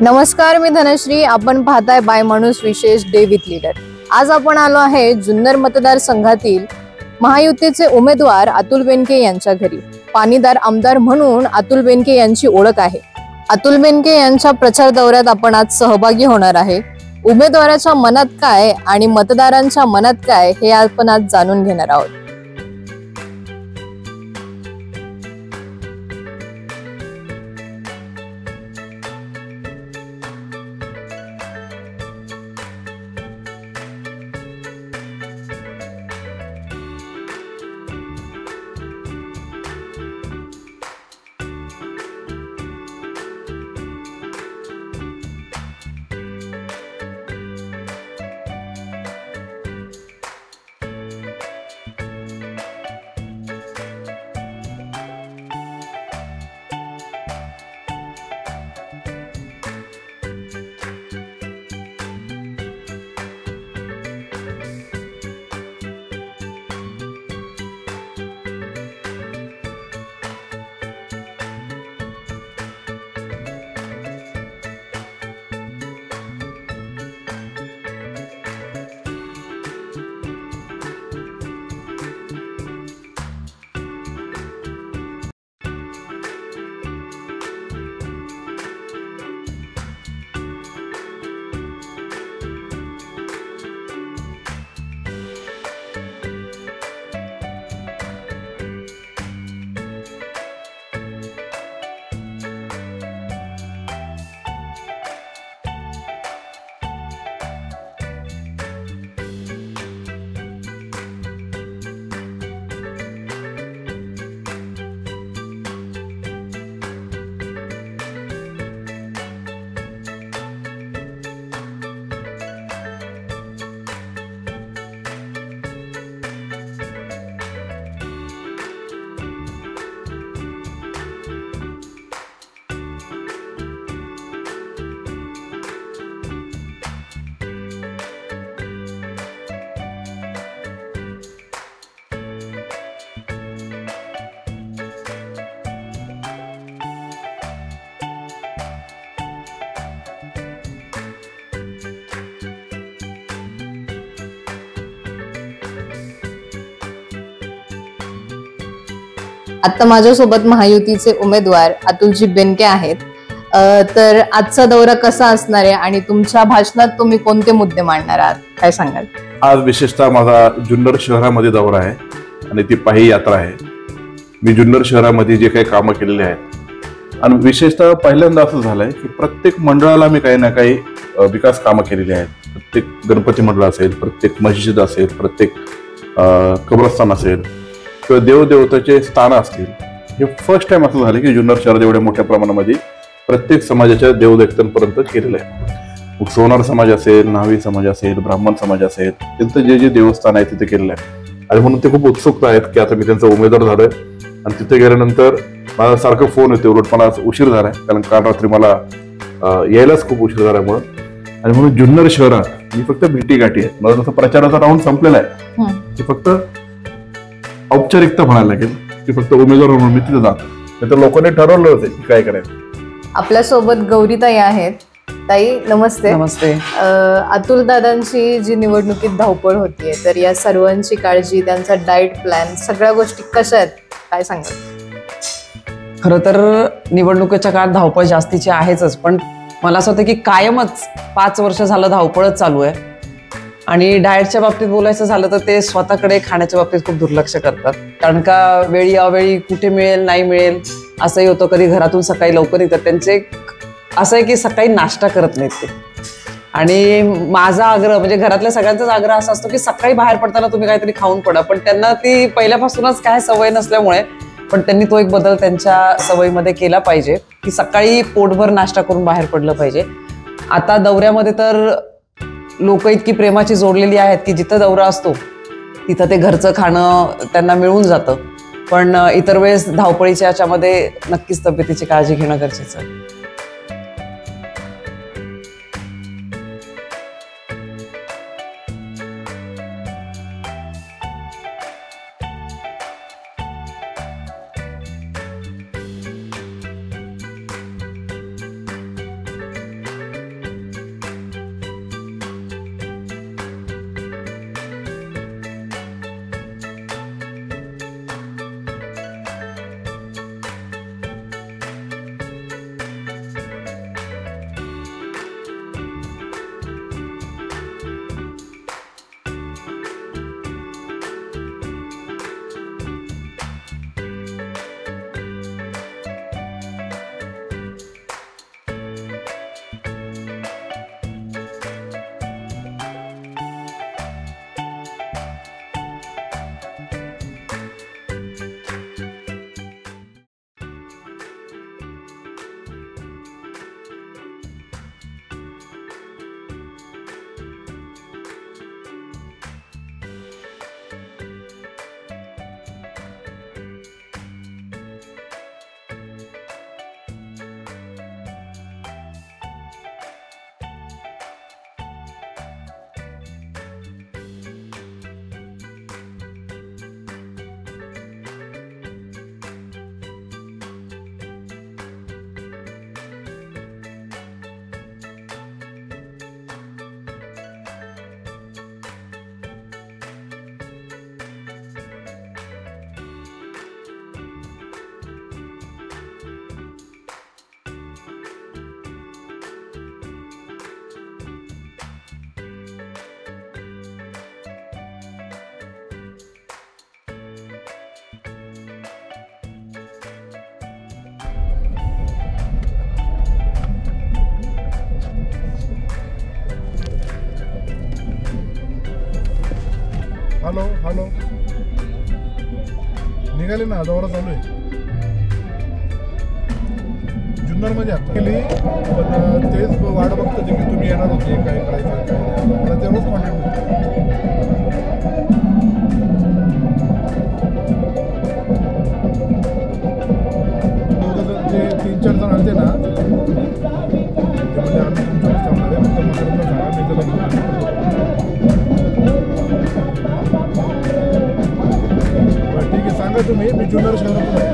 नमस्कार, मी धनश्री. आपण पाहताय बाय माणूस विशेष डे विथ लीडर. आज आपण आलो आहे जुन्नर मतदारसंघातील महायुतीचे उमेदवार अतुल बेनके यांच्या घरी. पाणीदार आमदार म्हणून अतुल बेनके यांची ओळख आहे. अतुल बेनके यांच्या प्रचार दौऱ्यात आपण आज सहभागी होणार आहे. उमेदवाराच्या मनात काय आणि मतदारांच्या मनात काय हे आपण आज जाणून घेणार आहोत. आता माझ्यासोबत महायुतीचे उमेदवार अतुलजी बेनके आहेत. तर आजचा दौरा कसा असणार आहे आणि तुमच्या भाषणात तुम्ही कोणते मुद्दे मांडणार आहात, काय सांगाल? आज विशेषतः माझा जुन्नर शहरामध्ये दौरा आहे आणि ती पायी यात्रा आहे. मी जुन्नर शहरामध्ये जे काही कामं केलेली आहेत आणि विशेषतः पहिल्यांदा असं झालंय की प्रत्येक मंडळाला मी काही ना काही विकास कामं केलेली आहेत. प्रत्येक गणपती मंडळ असेल, प्रत्येक मस्जिद असेल, प्रत्येक कब्रस्तान असेल किंवा देवदेवताचे स्थान असतील. हे फर्स्ट टाइम असं झालं की जुन्नर शहरात एवढ्या मोठ्या प्रमाणामध्ये प्रत्येक समाजाच्या देवदेवतांपर्यंत केलेलं आहे. मग सोनार समाज असेल, न्हावी समाज असेल, ब्राह्मण समाज असेल, त्यांचं जे जे देवस्थान आहे तिथे केलेलं आहे. आणि म्हणून ते खूप उत्सुकता आहेत की आता मी त्यांचा उमेदवार झालोय आणि तिथे गेल्यानंतर मला सारखं फोन येते. उलट मला उशीर झालाय कारण काल रात्री मला यायलाच खूप उशीर झाल्यामुळं. आणि म्हणून जुन्नर शहरात मी फक्त भेटी गाठी आहेत. मला जसं प्रचाराचा राऊंड संपलेला आहे की फक्त औपचारिकता म्हणायला लागेल की फक्त उमेदवार म्हणून मी तिथे जातो. तर लोकांनी ठरवलं होतं की काय करायचं. आपल्यासोबत गौरीताई आहेत. ताई नमस्ते. नमस्ते. अतुल दादांची जी निवडणुकीत धावपळ होतीये, तर या सर्वांची काळजी, त्यांचा डाएट प्लॅन, सगळ्या गोष्टी कशा आहेत, काय सांगाल? खरं तर निवडणुकीच्या काळात धावपळ जास्तीची आहेच, पण मला असं होतं की कायमच 5 वर्ष झालं धावपळच चालू आहे. आणि डाएटच्या बाबतीत बोलायचं झालं तर ते स्वतःकडे खाण्याच्या बाबतीत खूप दुर्लक्ष करतात. कारण का वेळी अवेळी कुठे मिळेल नाही मिळेल असंही होतं. कधी घरातून सकाळी लवकर येतात. त्यांचे असं आहे की सकाळी नाश्ता करत नाहीत ते. आणि माझा आग्रह म्हणजे घरातल्या सगळ्यांचाच आग्रह असा असतो की सकाळी बाहेर पडताना तुम्ही काहीतरी खाऊन पडा. पण त्यांना ती पहिल्यापासूनच काय सवय नसल्यामुळे पण त्यांनी तो एक बदल त्यांच्या सवयीमध्ये केला पाहिजे की सकाळी पोटभर नाश्ता करून बाहेर पडलं पाहिजे. आता दौऱ्यामध्ये तर लोक इतकी प्रेमाची जोडलेली आहेत की जिथं दौरा असतो तिथं ते घरचं खाणं त्यांना मिळून जातं. पण इतर वेळेस धावपळीच्या याच्यामध्ये नक्कीच तब्येतीची काळजी घेणं गरजेचं आहे. हॅलो हॅलो निघाले ना, दौरा चालू आहे जुन्नरमध्ये आता गेली, पण तेच वाट बघतो की तुम्ही येणार होते, काय करायचं काय नाही. मला ते रोज कॉन्टॅक्ट ते 3-4 जण आलते ना, ते म्हणजे आम्ही तुमच्याकडे थांबणार आहे, फक्त मकरंदला सांगा, मी त्याला घेऊन आलो. ठीक आहे, सांगा तुम्ही, मी जुन्नर शहरातून आहे.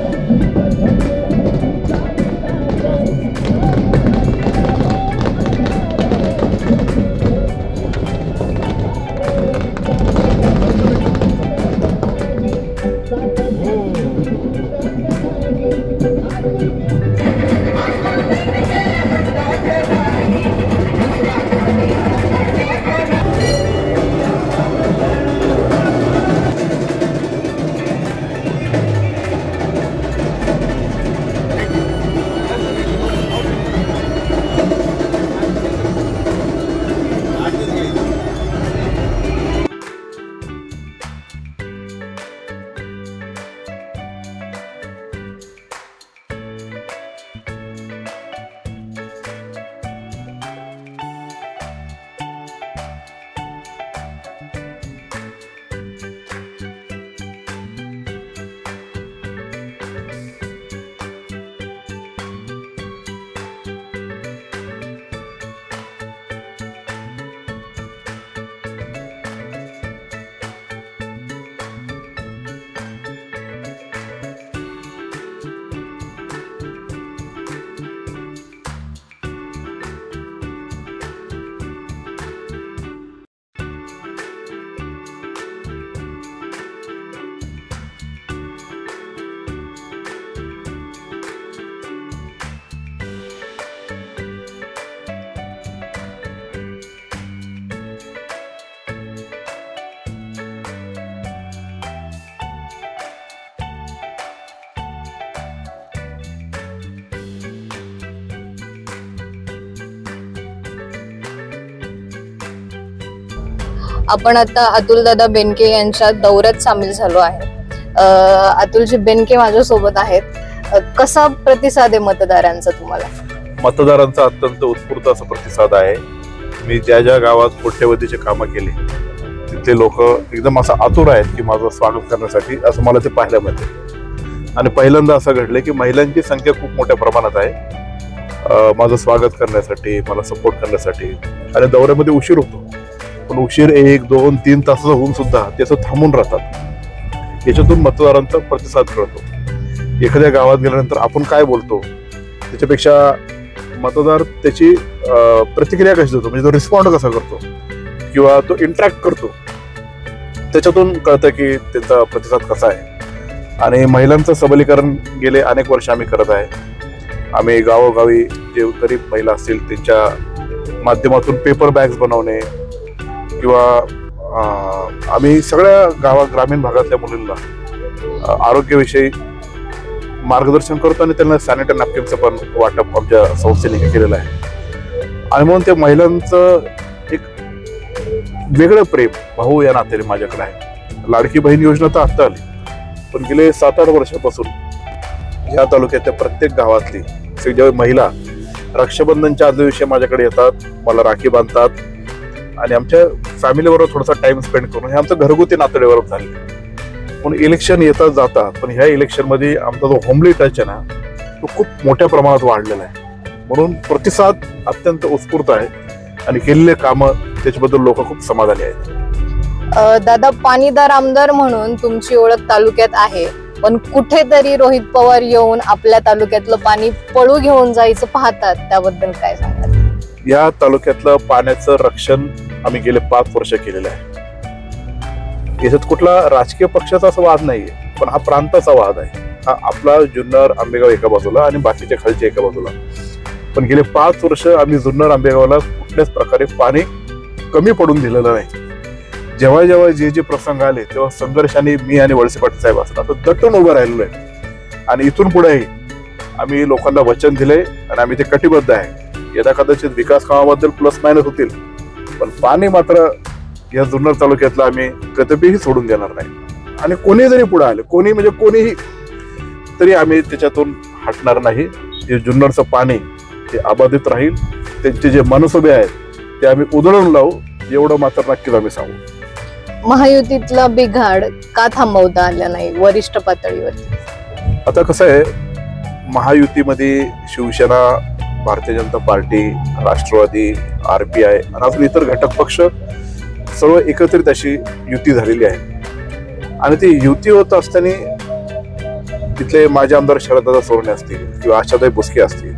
आपण आता अतुलदादा बेनके यांच्या दौऱ्यात सामील झालो आहे. अतुलजी बेनके माझ्यासोबत आहेत. कसा प्रतिसाद आहे मतदारांचा तुम्हाला? मतदारांचा अत्यंत उत्स्फूर्त असा प्रतिसाद आहे. मी ज्या ज्या गावात कोट्यवधीचे कामं केली तिथले लोक एकदम असं आतुर आहेत की माझं स्वागत करण्यासाठी, असं मला ते पाहायला मिळते. आणि पहिल्यांदा असं घडलं की महिलांची संख्या खूप मोठ्या प्रमाणात आहे माझं स्वागत करण्यासाठी, मला सपोर्ट करण्यासाठी. आणि दौऱ्यामध्ये उशीर होतो, पण उशीर 1, 2, 3 तासाचा होऊन सुद्धा त्याचं थांबून राहतात. याच्यातून मतदारांचा प्रतिसाद कळतो. एखाद्या गावात गेल्यानंतर आपण काय बोलतो त्याच्यापेक्षा मतदार त्याची प्रतिक्रिया कशी देतो, म्हणजे तो रिस्पॉन्ड कसा करतो किंवा तो इंटरॅक्ट करतो, त्याच्यातून कळतं की त्यांचा प्रतिसाद कसा आहे. आणि महिलांचं सबलीकरण गेले अनेक वर्ष आम्ही करत आहे. आम्ही गावोगावी जे गरीब महिला असतील त्यांच्या माध्यमातून पेपर बॅग्स बनवणे किंवा आम्ही सगळ्या ग्रामीण भागातल्या मुलींना आरोग्याविषयी मार्गदर्शन करतो आणि त्यांना सॅनिटरी नॅपकिनचं पण वाटप आमच्या संस्थेने केलेलं आहे. आणि म्हणून त्या महिलांचं एक वेगळं प्रेम भाऊ या नात्याने माझ्याकडे आहे. लाडकी बहीण योजना तर आत्ता आली, पण गेले 7-8 वर्षापासून या तालुक्यातल्या प्रत्येक गावातली जेव्हा महिला रक्षाबंधनच्या आदल्या दिवशी माझ्याकडे येतात, मला राखी बांधतात आणि आमच्या फॅमिलीबरोबर थोडासा टाइम स्पेंड करून हे आमचं घरगुती नातं डेव्हलप झाले. पण इलेक्शन येतात जातात, पण ह्या इलेक्शनमध्ये आमचा जो होमली टच आहे ना तो खूप मोठ्या प्रमाणात वाढलेला आहे. म्हणून प्रतिसाद अत्यंत उत्स्फूर्त आहे आणि केलेले कामं त्याच्याबद्दल लोक खूप समाधानी आहेत. दादा, पाणीदार आमदार म्हणून तुमची ओळख तालुक्यात आहे, पण कुठेतरी रोहित पवार येऊन आपल्या तालुक्यातलं पाणी पळू घेऊन जायचं पाहतात, त्याबद्दल काय सांगतात? या तालुक्यातलं पाण्याचं रक्षण आम्ही गेले 5 वर्ष केलेलं आहे. याच्यात कुठला राजकीय पक्षाचा असा वाद नाहीये, पण हा प्रांताचा वाद आहे. हा आपला जुन्नर आंबेगाव एका बाजूला आणि बाकीच्या खालच्या एका बाजूला. पण गेले 5 वर्ष आम्ही जुन्नर आंबेगावला कुठल्याच प्रकारे पाणी कमी पडून दिलेलं नाही. जेव्हा जेव्हा जे प्रसंग आले तेव्हा संघर्षाने मी आणि वळसे पाटील साहेब असं आता दटून उभं राहिलेलो आहे. आणि इथून पुढेही आम्ही लोकांना वचन दिले आणि आम्ही ते कटिबद्ध आहे. यदा कदाचित विकास कामाबद्दल प्लस मायनस होतील, पण पाणी मात्र या जुन्नर तालुक्यातला आम्ही कधीही सोडून देणार नाही आणि कोणी जरी पुढे आले, कोणी म्हणजे कोणीही, तरी आम्ही त्याच्यातून हटणार नाही. जे जुन्नरचं पाणी ते अबाधित राहील, त्यांचे जे मनसुबे आहेत ते आम्ही उधळून लावू, एवढं मात्र नक्कीच आम्ही सांगू. महायुतीतला बिघाड का थांबवता आला नाही वरिष्ठ पातळीवरती? आता कसं आहे, महायुतीमध्ये शिवसेना, भारतीय जनता पार्टी, राष्ट्रवादी, RPI आणि अजून इतर घटक पक्ष सर्व एकत्रित अशी युती झालेली आहे आणि ती युती होत असताना तिथले माजी आमदार शरददादा सोनवणे असतील किंवा आशाताई बुचके असतील,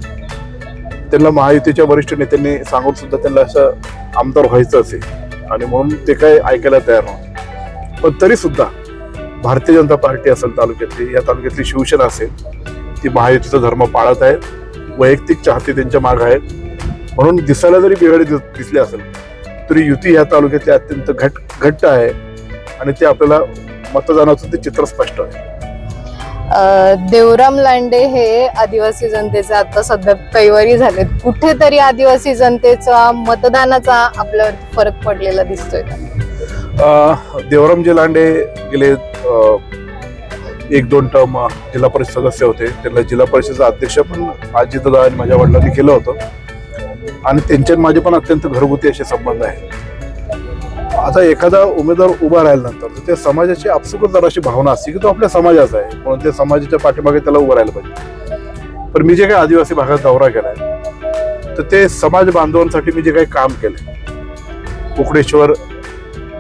त्यांना महायुतीच्या वरिष्ठ नेत्यांनी सांगून सुद्धा त्यांना असं आमदार व्हायचं असेल आणि म्हणून ते काय ऐकायला तयार नव्हते. पण तरी सुद्धा भारतीय जनता पार्टी असेल तालुक्यातली, या तालुक्यातली शिवसेना असेल, ती महायुतीचा धर्म पाळत आहे. वैयक्तिक चाहते त्यांच्या माग आहेत. म्हणून दिसायला जरी बिघाडी दिसली असेल तरी युती या तालुक्यातली अत्यंत घट्ट आहे आणि ते आपल्याला मतदानाचं ते चित्र स्पष्ट आहे. देवराम लांडे हे आदिवासी जनतेचे आता सध्या कैवारी झालेत. कुठेतरी आदिवासी जनतेचा मतदानाचा आपल्यावर फरक पडलेला दिसतोय का? देवरामजी लांडे गेले 1-2 टर्म जिल्हा परिषद सदस्य होते. त्यांना जिल्हा परिषदेचा अध्यक्ष पण अजितदादा आणि माझ्या वडिलांनी केलं होतं आणि त्यांचे माझे पण अत्यंत घरगुती असे संबंध आहेत. आता एखादा उमेदवार उभा राहिल्यानंतर तर त्या समाजाची आपसुकच जराशी भावना असते की तो आपल्या समाजाचा आहे, म्हणून त्या समाजाच्या पाठीमागे त्याला उभं राहायला पाहिजे. पण मी जे काही आदिवासी भागात दौरा केलाय तर ते समाज बांधवांसाठी मी जे काही काम केलंय, कुकडेश्वर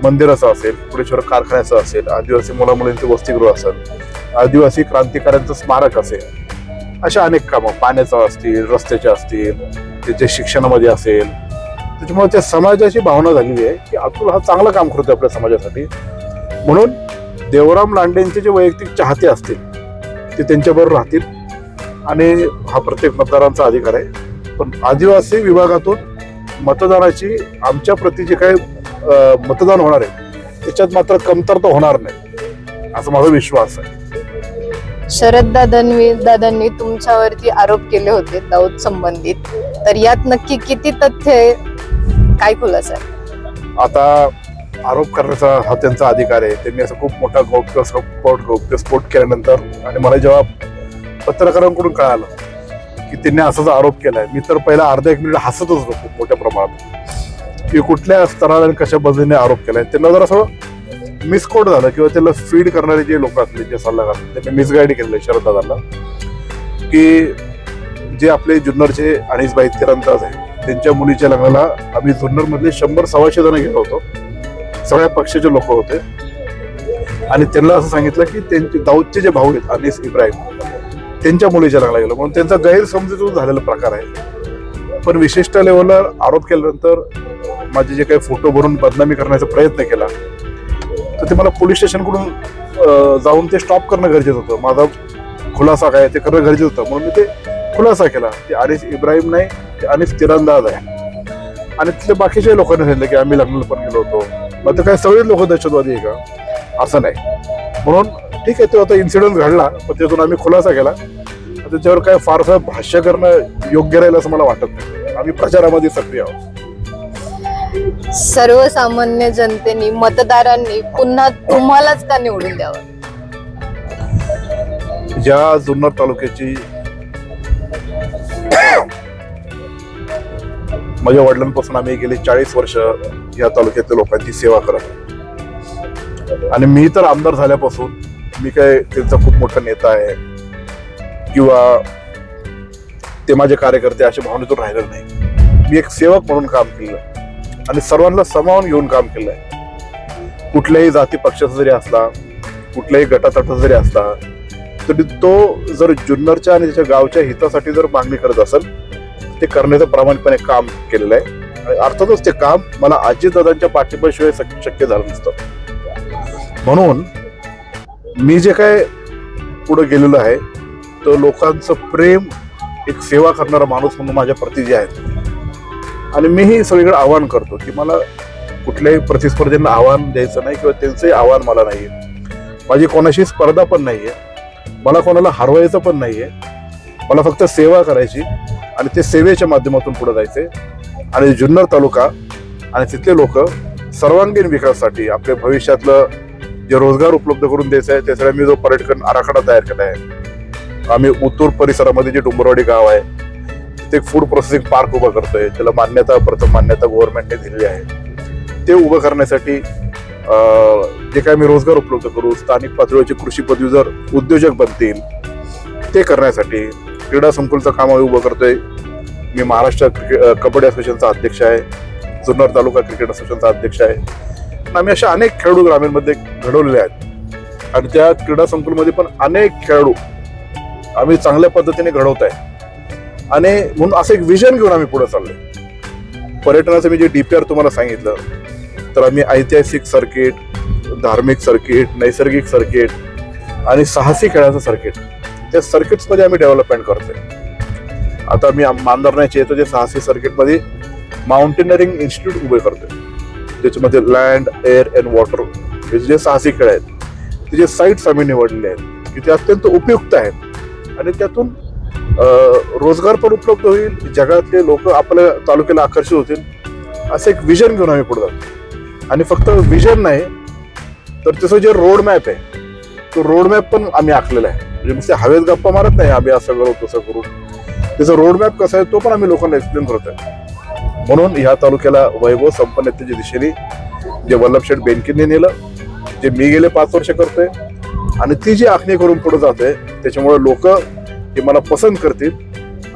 मंदिराचं असेल, कुकडेश्वर कारखान्याचं असेल, आदिवासी मुलामुलींचं वसतिगृह असेल, आदिवासी क्रांतिकाऱ्यांचं स्मारक असेल, अशा अनेक कामं पाण्याचं असतील, रस्त्याचे असतील, त्याच्या शिक्षणामध्ये असेल. त्याच्यामुळे त्या समाजाची भावना झालेली आहे की अतुल हा चांगलं काम करतोय आपल्या समाजासाठी. म्हणून देवराम लांडेंचे जे वैयक्तिक चाहते असतील ते त्यांच्याबरोबर राहतील आणि हा प्रत्येक मतदारांचा अधिकार आहे. पण आदिवासी विभागातून मतदानाची आमच्या प्रती जे काही मतदान होणार आहे त्याच्यात मात्र कमतरता होणार नाही असा माझा विश्वास आहे. शरददादांनी तुमच्यावरती आरोप केले होते दाऊद संबंधित, तर यात नक्की किती तथ्य आहे, काय खुलासा आहे? आता आरोप करण्याचा हा त्यांचा अधिकार आहे. त्यांनी असं खूप मोठा गौप्यस्फोट केल्यानंतर आणि मला जेव्हा पत्रकारांकडून कळालं की त्यांनी असाच आरोप केलाय, मी तर पहिला अर्धा 1 मिनिट हसतच होतो खूप मोठ्या प्रमाणात की कुठल्या स्तराला आणि कशा पद्धतीने आरोप केलाय. त्यांना जर असं मिसकोड झालं किंवा त्याला फीड करणारे जे लोक असले, जे सल्लागार, त्यांनी मिसगाईड केलेलं आहे शरददादांना की जे आपले जुन्नरचे अनिसबाई तिरंदाज आहेत त्यांच्या मुलीच्या लग्नाला आम्ही जुन्नर मधले 100-125 जण गेलो होतो. सगळ्या पक्षाचे लोक होते आणि त्यांना असं सांगितलं की त्यांचे दाऊदचे जे भाऊ आहेत अनीस इब्राहिम त्यांच्या मुलीच्या लग्नाला गेलो, म्हणून त्यांचा गैरसमजूत झालेला प्रकार आहे. पण विशिष्ट लेवलला आरोप केल्यानंतर माझे जे काही फोटो भरून बदनामी करण्याचा प्रयत्न केला तर ते मला पोलीस स्टेशनकडून जाऊन ते स्टॉप करणं गरजेचं होतं. माझा खुलासा काय ते करणं गरजेचं होतं, म्हणून मी ते खुलासा केला. ते अनीस इब्राहिम नाही, ते अनीस तिरंदाज आहे. आणि तिथले बाकीच्या लोकांनी सांगितलं की आम्ही लग्नाला पण गेलो होतो. मग ते काय सगळे लोक दहशतवादी आहे का? असं नाही. म्हणून ठीक आहे, तो आता इन्सिडेंट घडला, पण त्यातून आम्ही खुलासा केला. त्याच्यावर काय फारसं भाष्य करणं योग्य राहील असं मला वाटत नाही. आम्ही प्रचारामध्ये सक्रिय आहोत. सर्वसामान्य जनतेने, मतदारांनी पुन्हा तुम्हालाच का निवडून द्यावं? ज्या जुन्नर तालुक्याची माझ्या वडिलांपासून आम्ही गेली 40 वर्ष या तालुक्यातल्या लोकांची सेवा करत आणि मी तर आमदार झाल्यापासून मी काय त्यांचा खूप मोठा नेता आहे किंवा ते माझे कार्यकर्ते अशा भावनेतून राहिलेलं नाही. मी एक सेवक म्हणून काम केलं आणि सर्वांना सामावून घेऊन काम केलंय. कुठल्याही जाती पक्षाचा जरी असला, कुठल्याही गटातटाचा जरी असला, तरी तो जर जुन्नरच्या आणि त्याच्या गावच्या हितासाठी जर मागणी करत असेल ते करण्याचं प्रामाणिकपणे काम केलेलं आहे. आणि अर्थातच ते काम मला अजितदादांच्या पाठिंब्याशिवाय शक्य झालं नसतं. म्हणून मी जे काय पुढे गेलेलो आहे तो लोकांचं प्रेम, एक सेवा करणारा माणूस म्हणून माझ्या प्रती जे आहेत. आणि मीही सगळीकडे आवाहन करतो की मला कुठल्याही प्रतिस्पर्धींना आव्हान द्यायचं नाही किंवा त्यांचंही आव्हान मला नाहीये. माझी कोणाशी स्पर्धा पण नाहीये, मला कोणाला हरवायचं पण नाहीये. मला फक्त सेवा करायची आणि ते सेवेच्या माध्यमातून पुढे जायचे आणि जुन्नर तालुका आणि तिथले लोक सर्वांगीण विकासासाठी आपल्या भविष्यातलं जे रोजगार उपलब्ध करून द्यायचं आहे त्यासाठी मी जो पर्यटन आराखडा तयार केला आहे. आम्ही उत्तूर परिसरामध्ये जे डोंबरवाडी गाव आहे तिथे एक फूड प्रोसेसिंग पार्क उभं करतोय. त्याला प्रथम मान्यता गव्हर्नमेंटने दिलेली आहे. ते उभं करण्यासाठी जे काय मी रोजगार उपलब्ध करू, स्थानिक पातळीवरचे कृषी पदवीधर उद्योजक बनतील ते करण्यासाठी क्रीडा संकुलचं काम आम्ही उभं करतोय. मी महाराष्ट्र कबड्डी असोसिएशनचा अध्यक्ष आहे, जुन्नर तालुका क्रिकेट असोसिएशनचा अध्यक्ष आहे. आम्ही अशा अनेक खेळाडू ग्रामीणमध्ये घडवलेले आहेत आणि त्या क्रीडा संकुलमध्ये पण अनेक खेळाडू आम्ही चांगल्या पद्धतीने घडवत आहे आणि म्हणून असं एक विजन घेऊन आम्ही पुढे चाललोय. पर्यटनाचं मी जे DPR तुम्हाला सांगितलं तर आम्ही ऐतिहासिक सर्किट, धार्मिक सर्किट, नैसर्गिक सर्किट आणि साहसी खेळाचं सर्किट त्या सर्किट्समध्ये आम्ही डेव्हलपमेंट करतोय. आता मी मांजरण्याच्या येतो जे साहसी सर्किटमध्ये माउंटेनरिंग इन्स्टिट्यूट उभे करतोय. त्याच्यामध्ये लँड, एअर अँड वॉटर हे जे साहसी खेळ आहेत त्याचे साईट्स आम्ही निवडलेले आहेत की ते अत्यंत उपयुक्त आहेत आणि त्यातून रोजगार पण उपलब्ध होईल, जगातले लोक आपल्या तालुक्याला आकर्षित होतील असं एक विजन घेऊन आम्ही पुढे जातो. आणि फक्त विजन नाही तर त्याचं जे रोड मॅप आहे तो रोड मॅप पण आम्ही आखलेला आहे. म्हणजे नुसते हवेत गप्पा मारत नाही आम्ही असं करू तसं करू, त्याचा रोड मॅप कसा आहे तो पण आम्ही लोकांना एक्सप्लेन करतोय. म्हणून ह्या तालुक्याला वैभव संपन्नतेच्या दिशेने जे वल्लभशेठ बेनकेंनी नेलं, जे मी गेले 5 वर्ष करतोय आणि ती जी आखणी करून पुढे जाते त्याच्यामुळे लोक हे मला पसंत करतील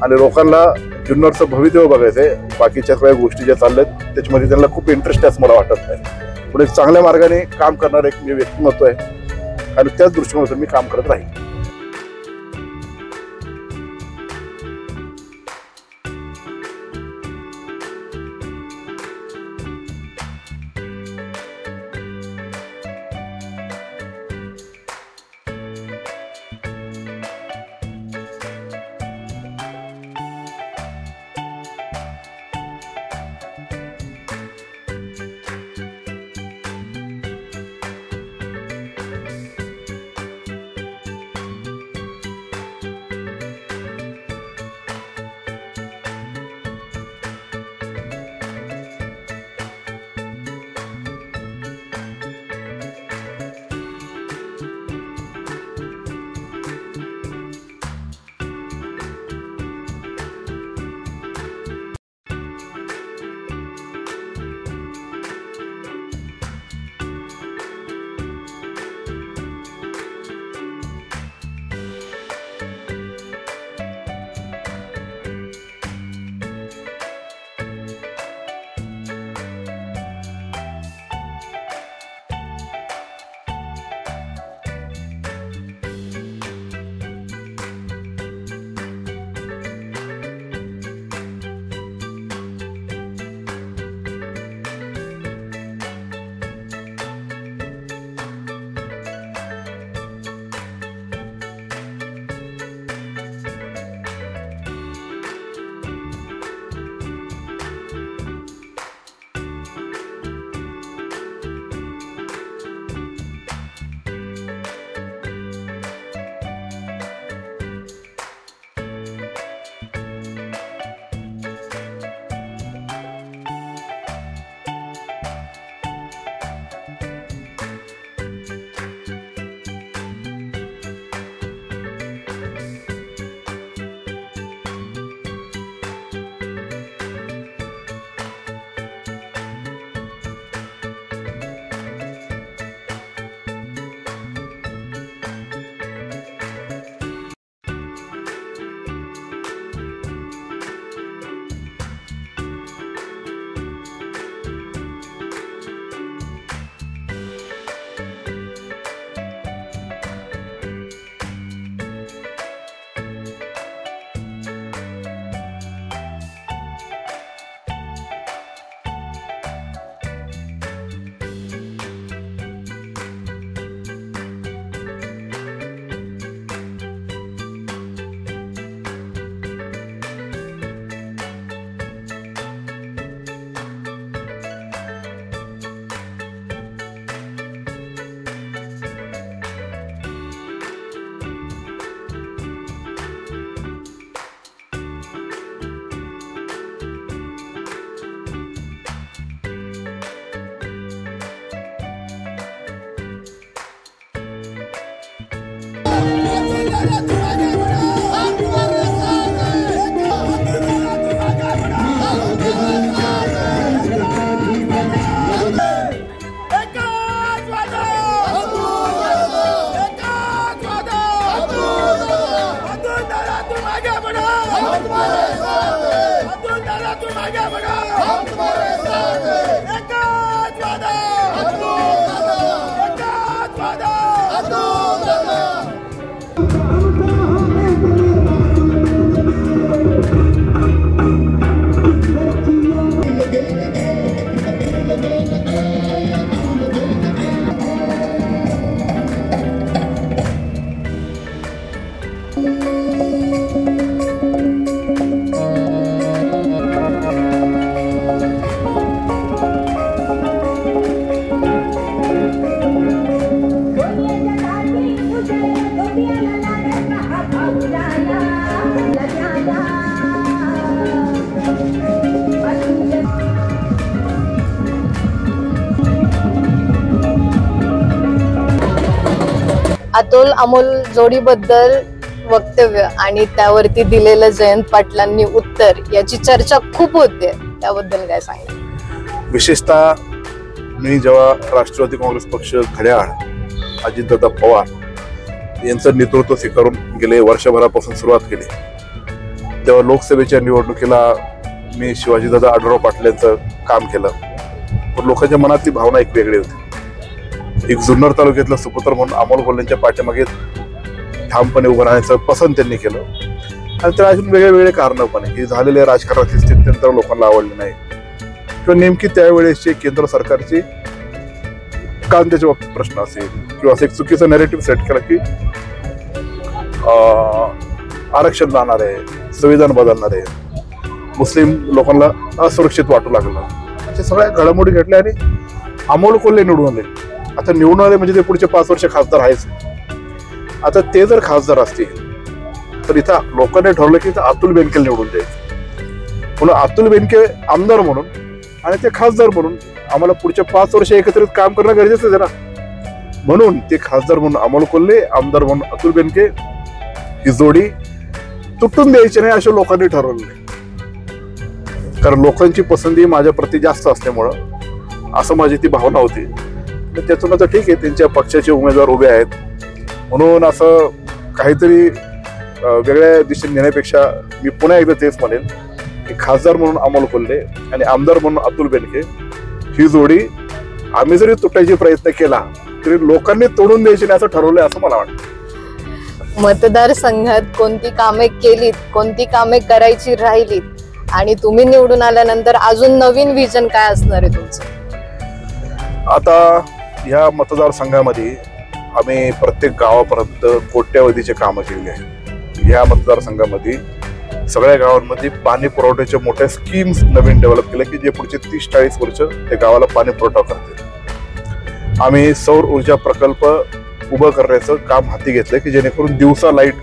आणि लोकांना जुन्नरचं भवितव्य बघायचंय. बाकीच्या सगळ्या गोष्टी ज्या चालल्यात त्याच्यामध्ये त्यांना खूप इंटरेस्ट आहे असं मला वाटत नाही. पुढे चांगल्या मार्गाने काम करणार एक मी व्यक्तिमत्व आहे आणि त्याच दृष्टिकोनातून मी काम करत राहील. अतुल अमोल जोडीबद्दल वक्तव्य आणि त्यावरती दिलेलं जयंत पाटलांनी उत्तर याची चर्चा खूप होते, त्याबद्दल काय सांगा? विशेषतः मी जेव्हा राष्ट्रवादी काँग्रेस पक्ष घड्याळ अजितदादा पवार यांचं नेतृत्व स्वीकारून गेले वर्षभरापासून सुरुवात केली, तेव्हा लोकसभेच्या निवडणुकीला मी शिवाजीदादा आढळराव पाटील यांचं काम केलं. पण लोकांच्या मनातली भावना एक वेगळी होती. एक जुन्नर तालुक्यातला सुपुत्र म्हणून अमोल कोल्हेंच्या पाठीमागे ठामपणे उभं राहण्याचं पसंत त्यांनी केलं. आणि त्या अजून वेगळे कारणं पण आहे की झालेल्या राजकारणाची स्थिती तर लोकांना आवडली नाही, किंवा नेमकी त्यावेळेसचे केंद्र सरकारची कांद्याच्या बाबतीत प्रश्न असेल, किंवा असं एक चुकीचं नॅरेटिव्ह सेट केलं की आरक्षण जाणार आहे, संविधान बदलणार आहे, मुस्लिम लोकांना असुरक्षित वाटू लागलं. अशा सगळ्या घडामोडी घडल्या आणि अमोल कोल्हे निवडून आले. आता निवडून आले म्हणजे ते पुढचे 5 वर्ष खासदार आहेच. आता ते जर खासदार असतील तर इथं लोकांनी ठरवलं की अतुल बेनके निवडून द्यायचं, म्हणून अतुल बेनके आमदार म्हणून आणि ते खासदार म्हणून आम्हाला पुढच्या 5 वर्ष एकत्रित काम करणं गरजेचं आहे ना. म्हणून ते खासदार म्हणून अमोल कोल्हे, आमदार म्हणून अतुल बेनके, ही जोडी तुटून द्यायची नाही असं लोकांनी ठरवलं. कारण लोकांची पसंती माझ्या प्रती जास्त असल्यामुळं असं माझी ती भावना होती. त्यातून आता ठीक आहे, त्यांच्या पक्षाचे उमेदवार उभे आहेत म्हणून असं काहीतरी वेगळ्या दिशेने नेण्यापेक्षा मी पुन्हा एकदा तेच म्हणेन की खासदार म्हणून अमोल कोल्हे आणि आमदार म्हणून अतुल बेनके ही जोडी आम्ही जरी तुटायचा प्रयत्न केला तरी लोकांनी तोडून द्यायची नाही असं ठरवलंय असं मला वाटतं. मतदारसंघात कोणती कामे केलीत, कोणती कामे करायची राहिलीत आणि तुम्ही निवडून आल्यानंतर अजून नवीन विजन काय असणार आहे तुमचं? आता या मतदारसंघामध्ये आम्ही प्रत्येक गावापर्यंत कोट्यावधीचे कामं केलेली आहेत. या मतदारसंघामध्ये सगळ्या गावांमध्ये पाणी पुरवठ्याच्या मोठ्या स्कीम्स नवीन डेव्हलप केल्या की जे पुढचे 30-40 वर्ष त्या गावाला पाणी पुरवठा करतील. आम्ही सौर ऊर्जा प्रकल्प उभं करण्याचं काम हाती घेतलं की जेणेकरून दिवसा लाईट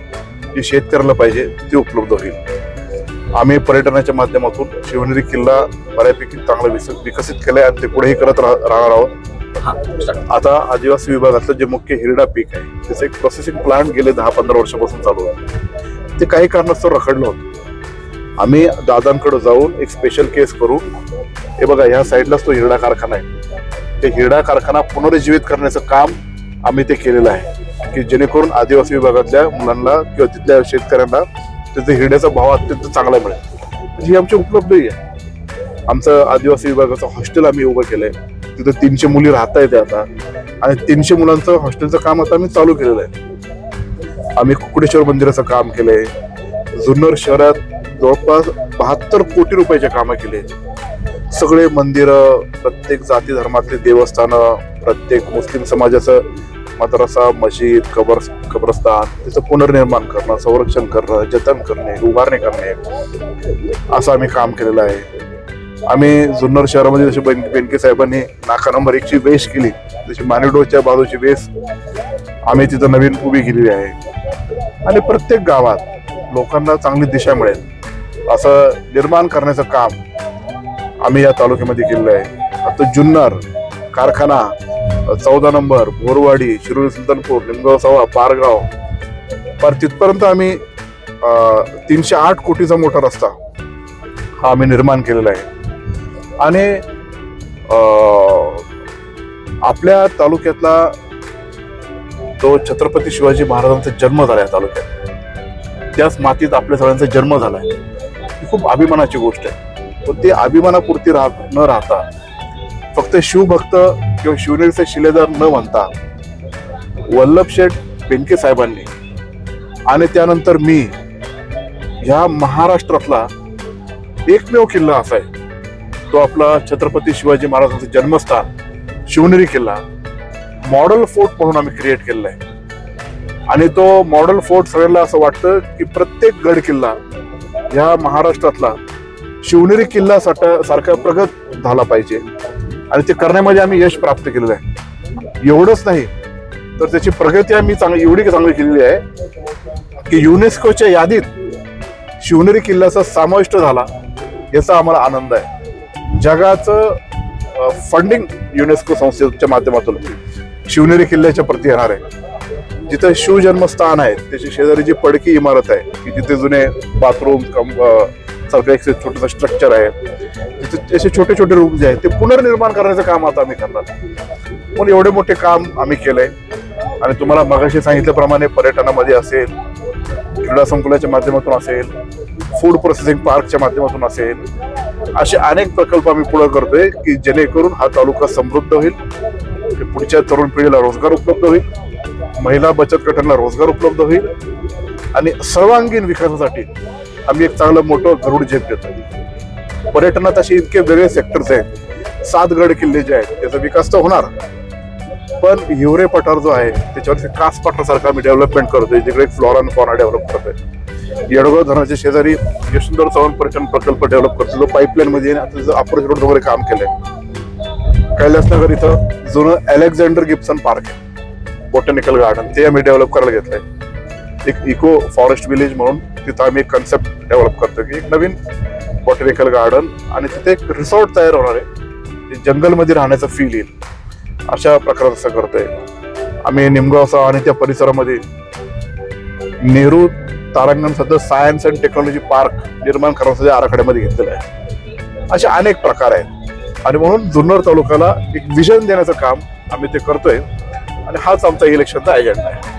जी शेतकऱ्याला पाहिजे ती उपलब्ध होईल. आम्ही पर्यटनाच्या माध्यमातून शिवनेरी किल्ला बऱ्यापैकी चांगला विकसित केलाय आणि ते पुढेही करत राहणार आहोत. आता आदिवासी विभागातलं जे मुख्य हिरडा पीक आहे त्याचं एक प्रोसेसिंग प्लांट गेले 10-15 वर्षापासून चालू आहे. ते काही कारणास्तव रखडलं होतं. आम्ही दादांकडे जाऊन एक स्पेशल केस करू, हे बघा ह्या साईडलाच तो हिरडा कारखाना आहे, ते हिरडा कारखाना पुनरुज्जीवित करण्याचं काम आम्ही ते केलेलं आहे की जेणेकरून आदिवासी विभागातल्या मुलांना किंवा तिथल्या शेतकऱ्यांना त्याचा हिरड्याचा भाव अत्यंत चांगला मिळेल. ही आमची उपलब्धी आहे. आमचं आदिवासी विभागाचं हॉस्टेल आम्ही उभं केलंय, तिथं 300 मुली राहता येते आता आणि 300 मुलांचं हॉस्टेलचं काम आता आम्ही चालू केलेलं आहे. आम्ही कुकुडेश्वर मंदिराचं काम केलंय. जुन्नर शहरात जवळपास 72 कोटी रुपयाचे कामं केले. सगळे मंदिरं, प्रत्येक जाती धर्मातले देवस्थानं, प्रत्येक मुस्लिम समाजाचं मद्रसा, मस्जिद, कब्रस्तान त्याचं पुनर्निर्माण करणं, संरक्षण करणं, जतन करणे, उभारणी करणे असं आम्ही काम केलेलं आहे. आम्ही जुन्नर शहरामध्ये जसे बेनके साहेबांनी नाका नंबर 1ची वेस केली तशी मानेडोच्या बाजूची वेस आम्ही तिथं नवीन उभी केलेली आहे. आणि प्रत्येक गावात लोकांना चांगली दिशा मिळेल असं निर्माण करण्याचं काम आम्ही या तालुक्यामध्ये केलेलं आहे. आता जुन्नर कारखाना, 14 नंबर, बोरवाडी, शिरोली, सुलतानपूर, लिंगाव, सवा, पारगाव पर तिथपर्यंत आम्ही 308 कोटीचा मोठा रस्ता हा आम्ही निर्माण केलेला आहे. आणि आपल्या तालुक्यातला तो छत्रपती शिवाजी महाराजांचा जन्म झाला तालुक्यात, त्याच मातीत आपल्या सगळ्यांचा जन्म झालाय. ही खूप अभिमानाची गोष्ट आहे. पण ते अभिमानापुरती न राहता फक्त शिवभक्त किंवा शिवनेरीचे शिलेदार न म्हणता वल्लभशेठ बेनके साहेबांनी आणि त्यानंतर मी ह्या महाराष्ट्रातला एकमेव किल्ला असा आहे तो आपला छत्रपती शिवाजी महाराजांचं जन्मस्थान शिवनेरी किल्ला मॉडेल फोर्ट म्हणून आम्ही क्रिएट केलेला आहे. आणि तो मॉडेल फोर्ट सगळ्यांना असं वाटतं की प्रत्येक गड किल्ला ह्या महाराष्ट्रातला शिवनेरी किल्ला सारखा प्रगत झाला पाहिजे. आणि ते करण्यामध्ये आम्ही यश प्राप्त केलेलं आहे. एवढंच नाही तर त्याची प्रगती आम्ही एवढी चांगली केलेली आहे की युनेस्कोच्या यादीत शिवनेरी किल्ल्याचा समाविष्ट झाला, याचा आम्हाला आनंद आहे. जगाचं फंडिंग युनेस्को संस्थेच्या माध्यमातून शिवनेरी किल्ल्याच्या प्रती येणार आहे. जिथे शिवजन्मस्थान आहे त्याची शेजारी जी पडकी इमारत आहे की जिथे जुने बाथरूम सारखं एक छोटंसं स्ट्रक्चर आहे, तिथे असे छोटे छोटे रूम जे आहेत ते पुनर्निर्माण करण्याचं काम आता आम्ही करणार. पण एवढे मोठे काम आम्ही केलंय. आणि तुम्हाला मगाशी सांगितल्याप्रमाणे पर्यटनामध्ये असेल, क्रीडा संकुलाच्या माध्यमातून असेल, फूड प्रोसेसिंग पार्कच्या माध्यमातून असेल, असे अनेक प्रकल्प आम्ही पुढे करतोय की जेणेकरून हा तालुका समृद्ध होईल, पुढच्या तरुण पिढीला रोजगार उपलब्ध होईल, महिला बचत गटांना रोजगार उपलब्ध होईल आणि सर्वांगीण विकासासाठी आम्ही एक चांगलं मोठं गरुड झेप देतोय. पर्यटनात असे इतके वेगळे सेक्टर्स आहेत, 7 गड किल्ले जे आहेत त्याचा विकास तर होणार, पण हिवरे पठार जो आहे त्याच्यावरती कास पठारासारखा आम्ही डेव्हलपमेंट करतोय, जिकडे फ्लोरा अँड फॉना डेव्हलप करतोय. येडगाव धरणाच्या शेजारी यशवंतराव चव्हाण पर्यटन प्रकल्प डेव्हलप करतो, जो पाईपलाईन मध्ये आता अप्रोच रोड वगैरे काम केलंय. कैलासनगर इथं जुनं अलेक्झांडर गिब्सन पार्क आहे, बोटॅनिकल गार्डन, ते आम्ही डेव्हलप करायला घेतलंय. एक इको फॉरेस्ट विलेज म्हणून तिथं आम्ही एक कन्सेप्ट डेव्हलप करतो की एक नवीन बॉटॅनिकल गार्डन आणि तिथे एक रिसॉर्ट तयार होणार आहे, जंगलमध्ये राहण्याचा फील येईल अशा प्रकारात असं करतोय. आम्ही निमगावचा आणि त्या परिसरामध्ये नेहरू तारांगण सध्या सायन्स अँड टेक्नॉलॉजी पार्क निर्माण करण्याच्या आराखड्यामध्ये घेतलेलं आहे. असे अनेक प्रकार आहेत आणि म्हणून जुन्नर तालुक्याला एक विजन देण्याचं काम आम्ही ते करतोय आणि हाच आमचा इलेक्शनचा एजेंडा आहे.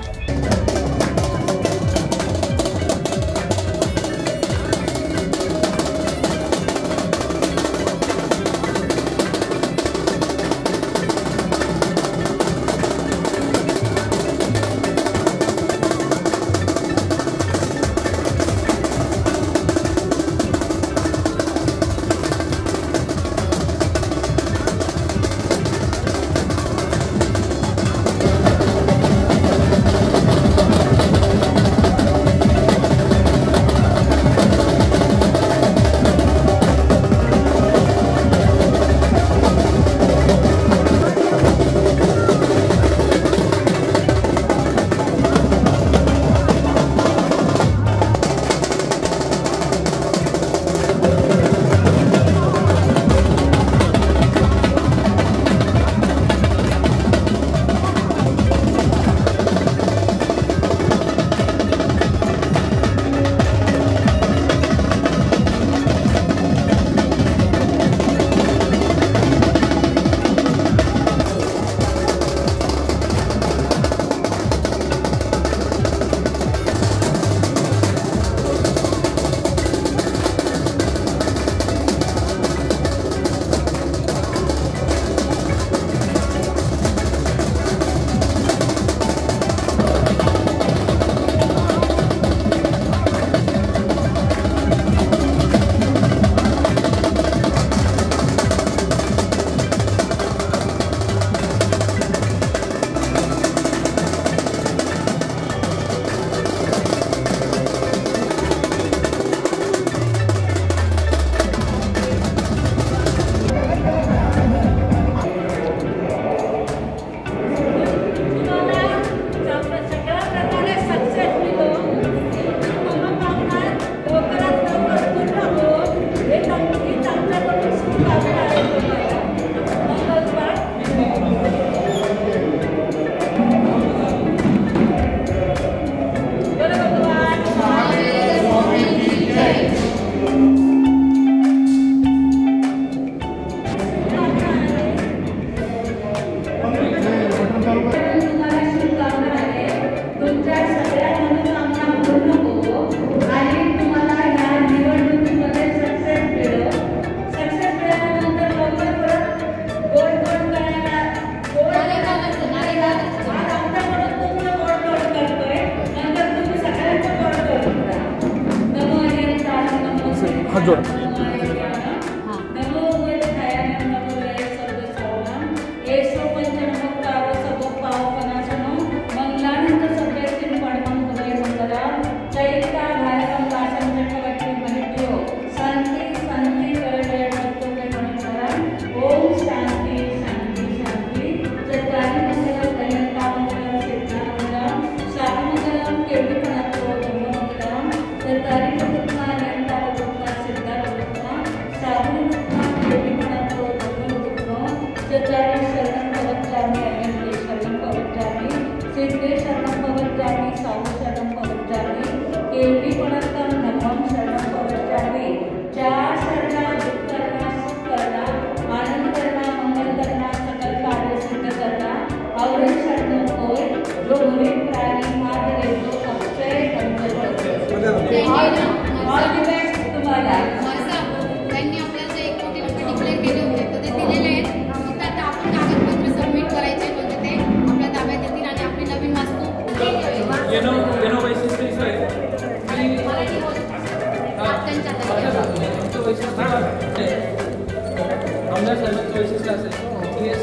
जोर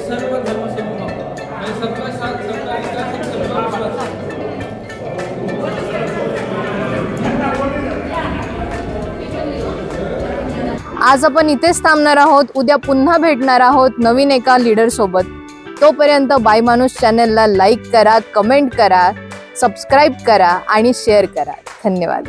सर्व धर्म समूह सबका साथ सबका विकास सबका विश्वास। आज आपण इथेच थांबणार आहोत, उद्या पुन्हा भेटणार आहोत नवीन एका लीडर सोबत। तोपर्यंत बाय माणूस चॅनलला लाईक करा, कमेंट करा, सबस्क्राईब करा आणि शेअर करा। धन्यवाद।